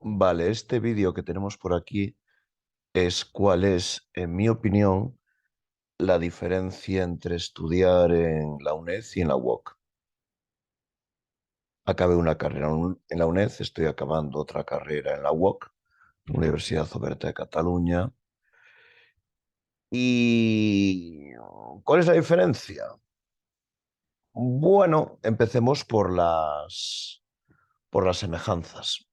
Vale, este vídeo que tenemos por aquí es cuál es, en mi opinión, la diferencia entre estudiar en la UNED y en la UOC. Acabé una carrera en la UNED, estoy acabando otra carrera en la UOC, Universidad Oberta de Cataluña. ¿Y cuál es la diferencia? Bueno, empecemos por las semejanzas.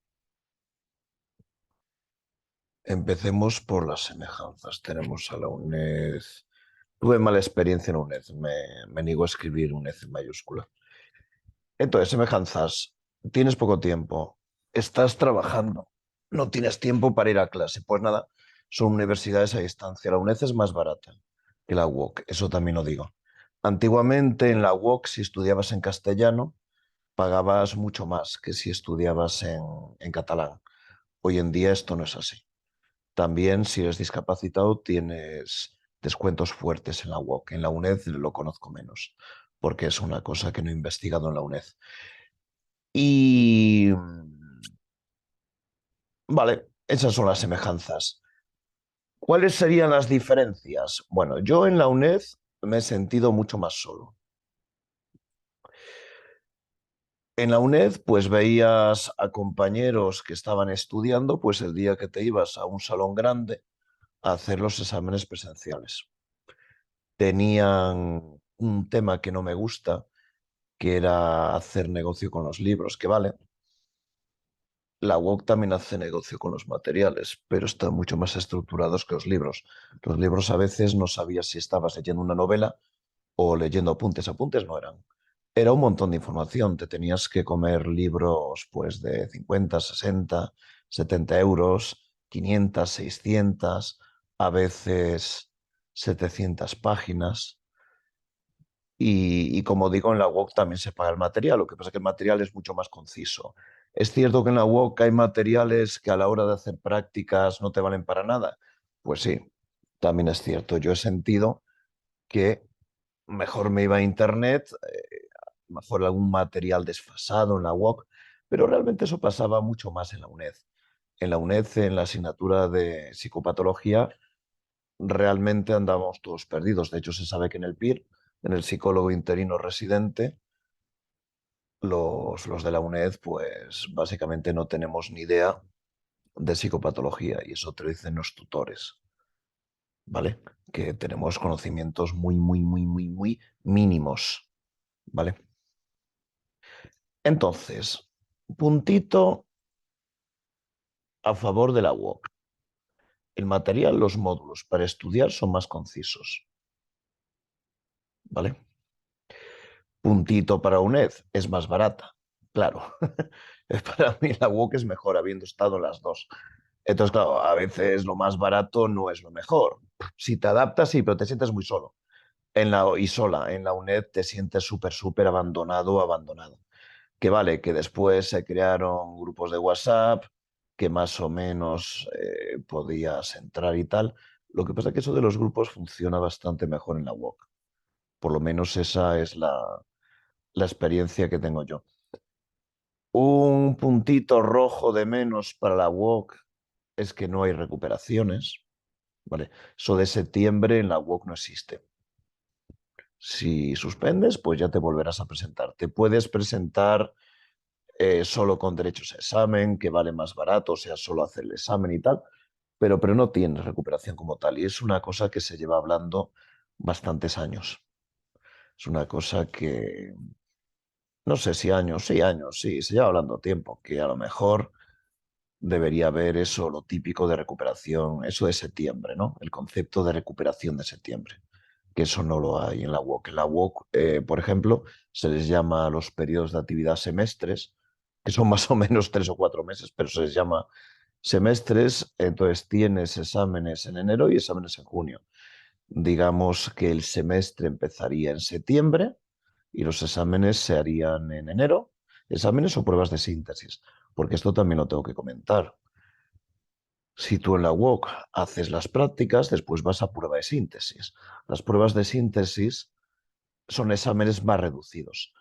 Empecemos por las semejanzas. Tenemos a la UNED. Tuve mala experiencia en UNED. Me niego a escribir UNED en mayúscula. Entonces, semejanzas. Tienes poco tiempo. Estás trabajando. No tienes tiempo para ir a clase. Pues nada, son universidades a distancia. La UNED es más barata que la UOC. Eso también lo digo. Antiguamente en la UOC, si estudiabas en castellano, pagabas mucho más que si estudiabas en catalán. Hoy en día esto no es así. También, si eres discapacitado, tienes descuentos fuertes en la UOC. En la UNED lo conozco menos, porque es una cosa que no he investigado en la UNED. Y vale, esas son las semejanzas. ¿Cuáles serían las diferencias? Bueno, yo en la UNED me he sentido mucho más solo. En la UNED, pues veías a compañeros que estaban estudiando, pues el día que te ibas a un salón grande a hacer los exámenes presenciales. Tenían un tema que no me gusta, que era hacer negocio con los libros, que vale. La UOC también hace negocio con los materiales, pero están mucho más estructurados que los libros. Los libros a veces no sabías si estabas leyendo una novela o leyendo apuntes. Apuntes no eran. Era un montón de información. Te tenías que comer libros pues de 50, 60, 70 euros, 500, 600, a veces 700 páginas. Y como digo, en la UOC también se paga el material, lo que pasa es que el material es mucho más conciso. Es cierto que en la UOC hay materiales que a la hora de hacer prácticas no te valen para nada. Pues sí, también es cierto. Yo he sentido que mejor me iba a internet, mejor algún material desfasado en la UOC, pero realmente eso pasaba mucho más en la UNED. En la UNED, en la asignatura de psicopatología, realmente andamos todos perdidos. De hecho, se sabe que en el PIR, en el psicólogo interino residente, los de la UNED, pues básicamente no tenemos ni idea de psicopatología y eso te lo dicen los tutores, ¿vale? Que tenemos conocimientos muy, muy, muy, muy, muy mínimos, ¿vale? Entonces, puntito a favor de la UOC. El material, los módulos para estudiar son más concisos, ¿vale? Puntito para UNED, es más barata, claro. Para mí la UOC es mejor habiendo estado en las dos. Entonces, claro, a veces lo más barato no es lo mejor. Si te adaptas, sí, pero te sientes muy solo. Y sola. En la UNED te sientes súper, súper abandonado o abandonada. Que vale, que después se crearon grupos de WhatsApp, que más o menos podías entrar y tal. Lo que pasa es que eso de los grupos funciona bastante mejor en la UOC. Por lo menos esa es la experiencia que tengo yo. Un puntito rojo de menos para la UOC es que no hay recuperaciones. ¿Vale? Eso de septiembre en la UOC no existe. Si suspendes, pues ya te volverás a presentar. Te puedes presentar solo con derechos a examen, que vale más barato, o sea, solo hacer el examen y tal, pero no tienes recuperación como tal. Y es una cosa que se lleva hablando bastantes años. Es una cosa que, no sé si años, sí, se lleva hablando tiempo, que a lo mejor debería haber eso, lo típico de recuperación, eso de septiembre, ¿no? El concepto de recuperación de septiembre, que eso no lo hay en la UOC. En la UOC, por ejemplo, se les llama a los periodos de actividad semestres, que son más o menos 3 o 4 meses, pero se les llama semestres, entonces tienes exámenes en enero y exámenes en junio. Digamos que el semestre empezaría en septiembre y los exámenes se harían en enero, exámenes o pruebas de síntesis, porque esto también lo tengo que comentar. Si tú en la UOC haces las prácticas, después vas a prueba de síntesis. Las pruebas de síntesis son exámenes más reducidos.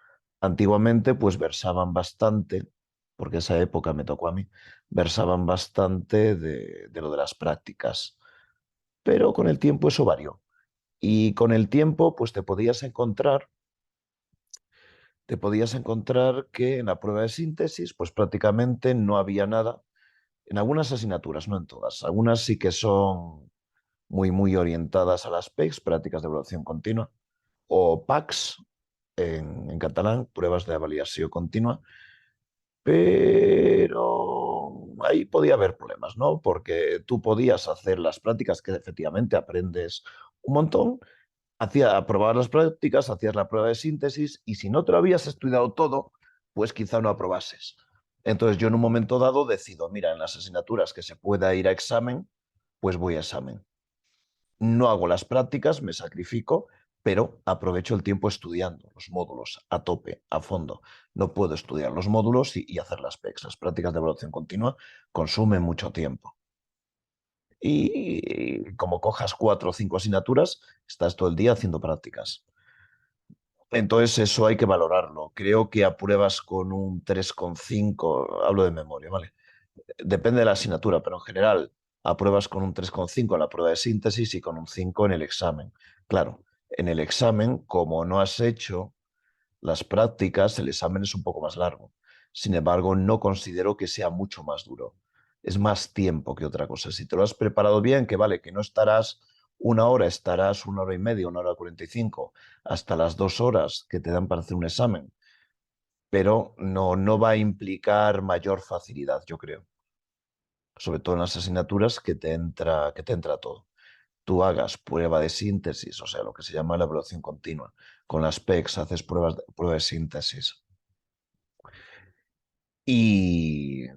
Antiguamente, pues versaban bastante porque esa época me tocó a mí, versaban bastante de lo de las prácticas. Pero con el tiempo eso varió. Y con el tiempo, pues te podías encontrar que en la prueba de síntesis, pues prácticamente no había nada. En algunas asignaturas, no en todas. Algunas sí que son muy, muy orientadas a las PECs, prácticas de evaluación continua, o PACs, en catalán, pruebas de validación continua, pero ahí podía haber problemas, ¿no? Porque tú podías hacer las prácticas que efectivamente aprendes un montón, aprobar las prácticas, hacías la prueba de síntesis y si no te lo habías estudiado todo, pues quizá no aprobases. Entonces yo en un momento dado decido, mira, en las asignaturas que se pueda ir a examen, pues voy a examen. No hago las prácticas, me sacrifico, pero aprovecho el tiempo estudiando los módulos a tope, a fondo. No puedo estudiar los módulos y hacer las PECs. Las prácticas de evaluación continua consumen mucho tiempo. Y como cojas 4 o 5 asignaturas, estás todo el día haciendo prácticas. Entonces eso hay que valorarlo. Creo que apruebas con un 3,5, hablo de memoria, ¿vale? Depende de la asignatura, pero en general apruebas con un 3,5 en la prueba de síntesis y con un 5 en el examen. Claro, en el examen, como no has hecho las prácticas, el examen es un poco más largo. Sin embargo, no considero que sea mucho más duro. Es más tiempo que otra cosa. Si te lo has preparado bien, que vale, que no estarás 1 hora, estarás 1 hora y media, 1 hora 45, hasta las 2 horas que te dan para hacer un examen. Pero no, no va a implicar mayor facilidad, yo creo. Sobre todo en las asignaturas que te entra todo. Tú hagas prueba de síntesis, o sea, lo que se llama la evaluación continua. Con las PECs haces prueba de síntesis. Y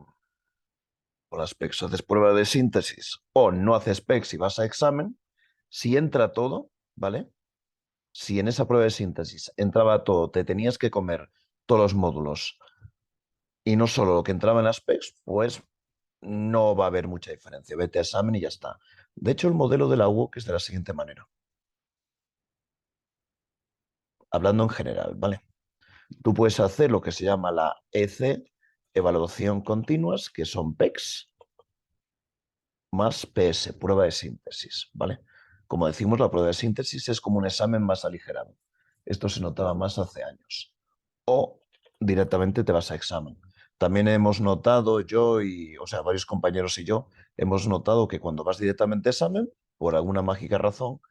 con las PECs haces prueba de síntesis o no haces PECs y vas a examen. Si entra todo, ¿vale? Si en esa prueba de síntesis entraba todo, te tenías que comer todos los módulos y no solo lo que entraba en las PECs, pues no va a haber mucha diferencia. Vete a examen y ya está. De hecho, el modelo de la UOC es de la siguiente manera, hablando en general, ¿vale? Tú puedes hacer lo que se llama la EC, evaluación continuas, que son PECs, más PS, prueba de síntesis, ¿vale? Como decimos, la prueba de síntesis es como un examen más aligerado. Esto se notaba más hace años. O directamente te vas a examen. También hemos notado o sea, varios compañeros y yo, hemos notado que cuando vas directamente a examen, por alguna mágica razón,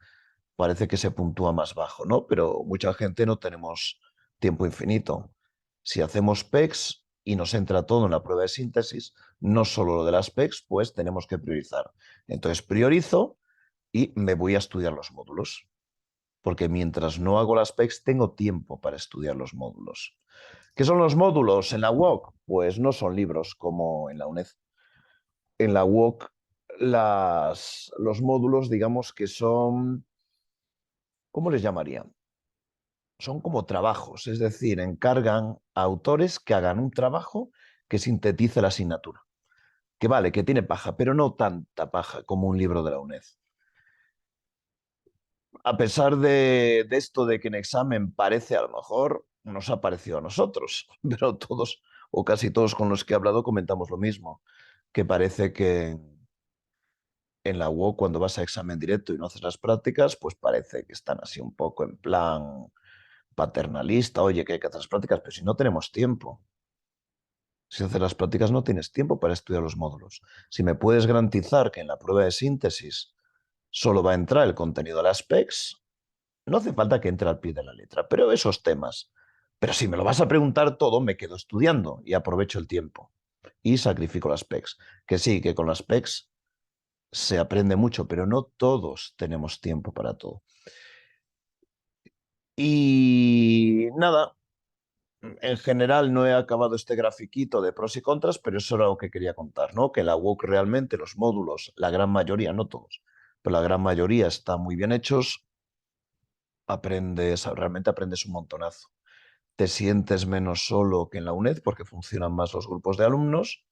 parece que se puntúa más bajo, ¿no? Pero mucha gente no tenemos tiempo infinito. Si hacemos PECs y nos entra todo en la prueba de síntesis, no solo lo de las PECs, pues tenemos que priorizar. Entonces priorizo y me voy a estudiar los módulos, porque mientras no hago las PECs tengo tiempo para estudiar los módulos. ¿Qué son los módulos en la UOC? Pues no son libros como en la UNED. En la UOC los módulos, digamos que son, ¿cómo les llamaría? Son como trabajos, es decir, encargan a autores que hagan un trabajo que sintetice la asignatura. Que vale, que tiene paja, pero no tanta paja como un libro de la UNED. A pesar de esto de que en examen parece, a lo mejor nos ha parecido a nosotros, pero todos o casi todos con los que he hablado comentamos lo mismo, que parece que en la UOC cuando vas a examen directo y no haces las prácticas, pues parece que están así un poco en plan paternalista, oye, que hay que hacer las prácticas, pero si no tenemos tiempo. Si haces las prácticas no tienes tiempo para estudiar los módulos. Si me puedes garantizar que en la prueba de síntesis solo va a entrar el contenido de las PECs, no hace falta que entre al pie de la letra, pero esos temas. Pero si me lo vas a preguntar todo, me quedo estudiando y aprovecho el tiempo. Y sacrifico las PECs. Que sí, que con las PECs se aprende mucho, pero no todos tenemos tiempo para todo. Y nada, en general no he acabado este grafiquito de pros y contras, pero eso era lo que quería contar, ¿no? Que la UOC realmente, los módulos, la gran mayoría, no todos, pero la gran mayoría están muy bien hechos, realmente aprendes un montonazo. Te sientes menos solo que en la UNED porque funcionan más los grupos de alumnos.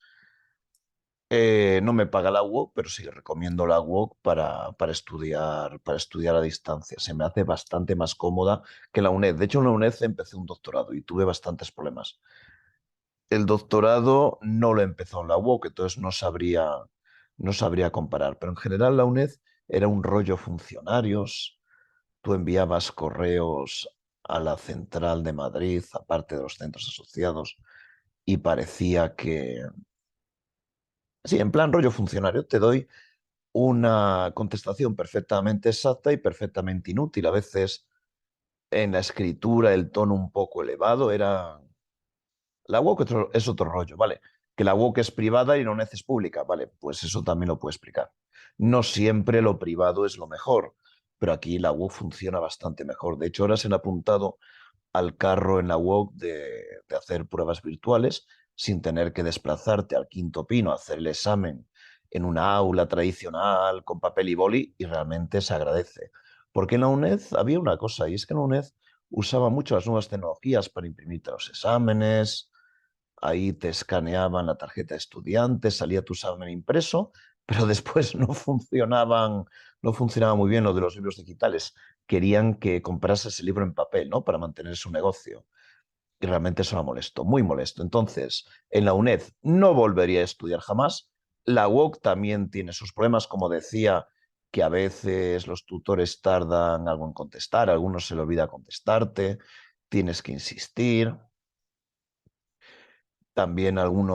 No me paga la UOC, pero sí recomiendo la UOC para estudiar a distancia. Se me hace bastante más cómoda que la UNED. De hecho, en la UNED empecé un doctorado y tuve bastantes problemas. El doctorado no lo empezó en la UOC, entonces no sabría comparar. Pero en general la UNED era un rollo funcionarios. Tú enviabas correos a la central de Madrid, aparte de los centros asociados, y parecía que, sí, en plan rollo funcionario, te doy una contestación perfectamente exacta y perfectamente inútil. A veces en la escritura el tono un poco elevado era... La UOC es otro rollo, ¿vale? Que la UOC es privada y la UNED es pública, ¿vale? Pues eso también lo puedo explicar. No siempre lo privado es lo mejor, pero aquí la UOC funciona bastante mejor. De hecho, ahora se han apuntado al carro en la UOC de hacer pruebas virtuales sin tener que desplazarte al Quinto Pino a hacer el examen en una aula tradicional con papel y boli y realmente se agradece. Porque en la UNED había una cosa y es que en la UNED usaba mucho las nuevas tecnologías para imprimirte los exámenes, ahí te escaneaban la tarjeta de estudiante, salía tu examen impreso, pero después no funcionaba muy bien lo de los libros digitales. Querían que comprases el libro en papel, ¿no? Para mantener su negocio. Y realmente eso era molesto, muy molesto. Entonces, en la UNED no volvería a estudiar jamás. La UOC también tiene sus problemas, como decía, que a veces los tutores tardan algo en contestar, a algunos se le olvida contestarte, tienes que insistir. También algún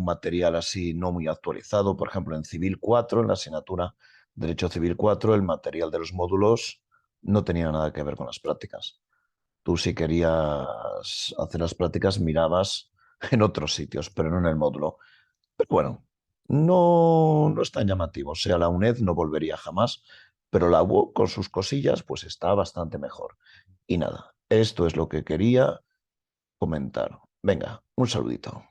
material así no muy actualizado, por ejemplo, en Civil 4, en la asignatura Derecho Civil 4, el material de los módulos no tenía nada que ver con las prácticas. Tú si querías hacer las prácticas mirabas en otros sitios, pero no en el módulo. Pero bueno, no es tan llamativo. O sea, la UNED no volvería jamás, pero la UOC con sus cosillas pues está bastante mejor. Y nada, esto es lo que quería comentar. Venga, un saludito.